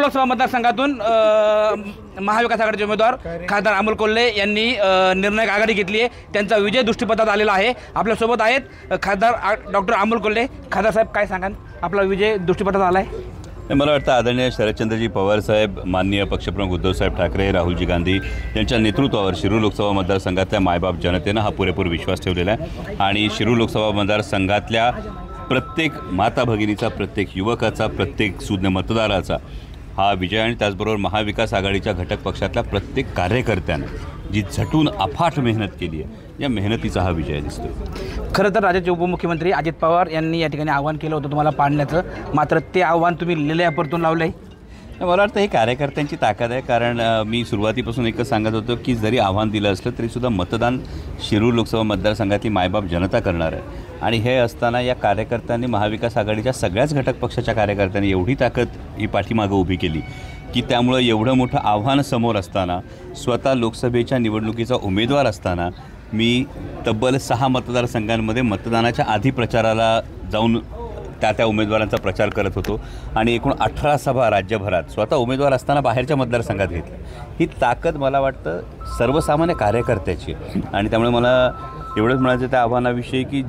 लोकसभा मतदारसंघातून महाविकास आघाडीचे उमेदवार खासदार अमोल कोल्हे यांनी निर्णायक आघाडी घेतली आहे। त्यांचा विजय दृष्टीपथात आलेला आहे। आपल्यासोबत आहेत खासदार डॉक्टर अमोल कोल्हे। खासदार साहेब, काय सांगाल, आपला विजय दृष्टीपथात आला आहे? मला वाटतं आदरणीय शरदचंद्रजी पवार साहेब, माननीय पक्षप्रमुख उद्धवसाहेब ठाकरे, राहुलजी गांधी यांच्या नेतृत्वावर शिरूर लोकसभा मतदारसंघातल्या मायबाप जनतेनं हा पुरेपूर विश्वास ठेवलेला आहे आणि शिरूर लोकसभा मतदारसंघातल्या प्रत्येक माता भगिनीचा, प्रत्येक युवकाचा, प्रत्येक सुज्ञ मतदाराचा हा विजय आणि त्याचबरोबर महाविकास आघाडीच्या घटक पक्षातल्या प्रत्येक कार्यकर्त्यानं जी झटून अफाट मेहनत केली आहे, या मेहनतीचा हा विजय दिसतो। खरं तर राज्याचे उपमुख्यमंत्री अजित पवार यांनी या ठिकाणी आव्हान केलं होतं तुम्हाला पाडण्याचं, मात्र ते आव्हान तुम्ही लिहिलेल्या परतून लावलं आहे। मला वाटतं हे कार्यकर्त्यांची ताकद आहे, कारण मी सुरुवातीपासून एकच सांगत होतो की जरी आव्हान दिलं असलं तरीसुद्धा मतदान शिरूर लोकसभा मतदारसंघातली मायबाप जनता करणार आहे आणि हे असताना या कार्यकर्त्यांनी, महाविकास आघाडीच्या सगळ्याच घटक पक्षाच्या कार्यकर्त्यांनी एवढी ताकद ही पाठीमागं उभी केली की त्यामुळं एवढं मोठं आव्हान समोर असताना, स्वतः लोकसभेच्या निवडणुकीचा उमेदवार असताना मी तब्बल 6 मतदारसंघांमध्ये मतदानाच्या आधी प्रचाराला जाऊन त्या उमेदवारांचा प्रचार करत होतो आणि एकूण 18 सभा राज्यभरात स्वतः उमेदवार असताना बाहेरच्या मतदारसंघात घेतली। ही ताकद मला वाटतं सर्वसामान्य कार्यकर्त्याची आणि त्यामुळे मला एवढंच म्हणायचं त्या आव्हानाविषयी की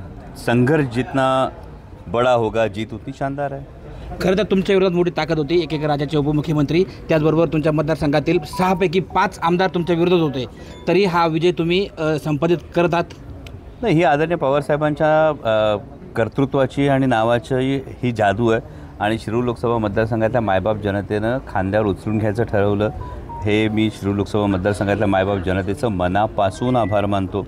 संघर्ष जितना बडा होगा, जीत उतनी शानदार आहे। खरं तर तुमच्या विरोधात मोठी ताकद होती, एक राज्याचे उपमुख्यमंत्री, त्याचबरोबर तुमच्या मतदारसंघातील 6 पैकी 5 आमदार तुमच्या विरोधात होते, तरी हा विजय तुम्ही संपादित करत आहात। नाही, ही आदरणीय पवारसाहेबांच्या कर्तृत्वाची आणि नावाची ही जादू आहे आणि शिरूर लोकसभा मतदारसंघातल्या मायबाप जनतेनं खांद्यावर उचलून घ्यायचं ठरवलं। हे मी शिरूर लोकसभा मतदारसंघातल्या मायबाप जनतेचं मनापासून आभार मानतो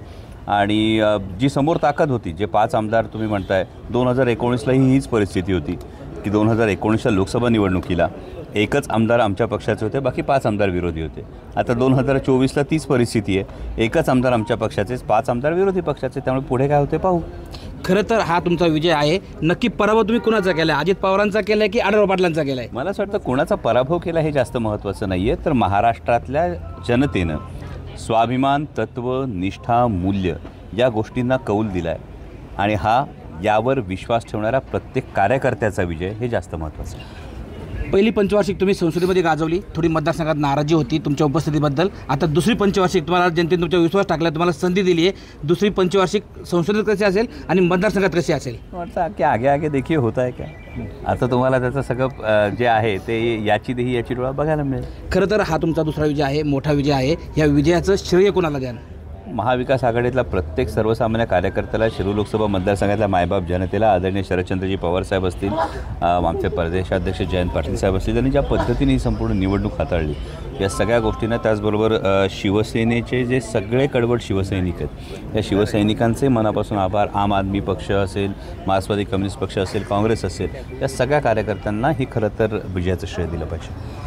आणि जी समोर ताकद होती, जे 5 आमदार तुम्ही म्हणताय, 2019लाही हीच परिस्थिती होती की 2019च्या लोकसभा निवडणुकीला एकच आमदार आमच्या पक्षाचे होते, बाकी 5 आमदार विरोधी होते। आता 2024ला तीच परिस्थिती आहे, एकच आमदार आमच्या पक्षाचे, 5 आमदार विरोधी पक्षाचे, त्यामुळे पुढे काय होते पाहू। खरं तर हा तुमचा विजय आहे। नक्की पराभव तुम्ही कुणाचा केला आहे? अजित पवारांचा केला आहे की आढळराव पाटलांचा केला आहे? मला असं वाटतं कोणाचा पराभव केला हे जास्त महत्त्वाचं नाही आहे, तर महाराष्ट्रातल्या जनतेनं स्वाभिमान, तत्त्व, निष्ठा, मूल्य या गोष्टींना कौल दिला आहे आणि हा यावर विश्वास ठेवणारा प्रत्येक कार्यकर्त्याचा विजय हे जास्त महत्त्वाचं आहे। पहिली पंचवार्षिक तुम्ही संसदेमध्ये गाजवली, थोडी मतदारसंघात नाराजी होती तुमच्या उपस्थितीबद्दल। आता दुसरी पंचवार्षिक, तुम्हाला जनतेने तुमचा विश्वास टाकला, तुम्हाला संधी दिली आहे। दुसरी पंचवार्षिक संसदेत कशी असेल आणि मतदारसंघात कशी असेल? वाटतं की आगे आगे देखील होत आहे काय, आता तुम्हाला त्याचं सगळं जे आहे ते याची डोळा बघायला मिळेल। खरं तर हा तुमचा दुसरा विजय आहे, मोठा विजय आहे। या विजयाचं श्रेय कोणाला द्याल? महाविकास आघाडीतला प्रत्येक सर्वसामान्य कार्यकर्त्याला, शिरूर लोकसभा मतदारसंघातल्या मायबाप जनतेला, आदरणीय शरदचंद्रजी पवार साहेब असतील, आमचे प्रदेशाध्यक्ष जयंत पाटील साहेब असतील, त्यांनी ज्या पद्धतीने ही संपूर्ण निवडणूक हाताळली, या सगळ्या गोष्टींना, त्याचबरोबर शिवसेनेचे जे सगळे कडवट शिवसैनिक आहेत, या शिवसैनिकांचे मनापासून आभार। आम आदमी पक्ष असेल, मार्क्सवादी कम्युनिस्ट पक्ष असेल, काँग्रेस असेल, या सगळ्या कार्यकर्त्यांना ही खरं तर विजयाचं श्रेय दिलं पाहिजे।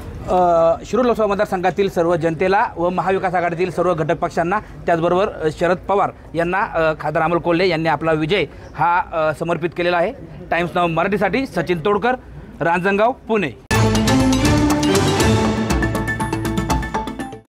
शिरूर लोकसभा मतदारसंघातील सर्व जनतेला व महाविकास आघाडीतील सर्व घटक पक्षांना, त्याचबरोबर शरद पवार यांना खासदार अमोल कोल्हे यांनी आपला विजय हा समर्पित केलेला आहे। टाइम्स नाऊ मराठीसाठी सचिन तोडकर, रांजणगाव, पुणे।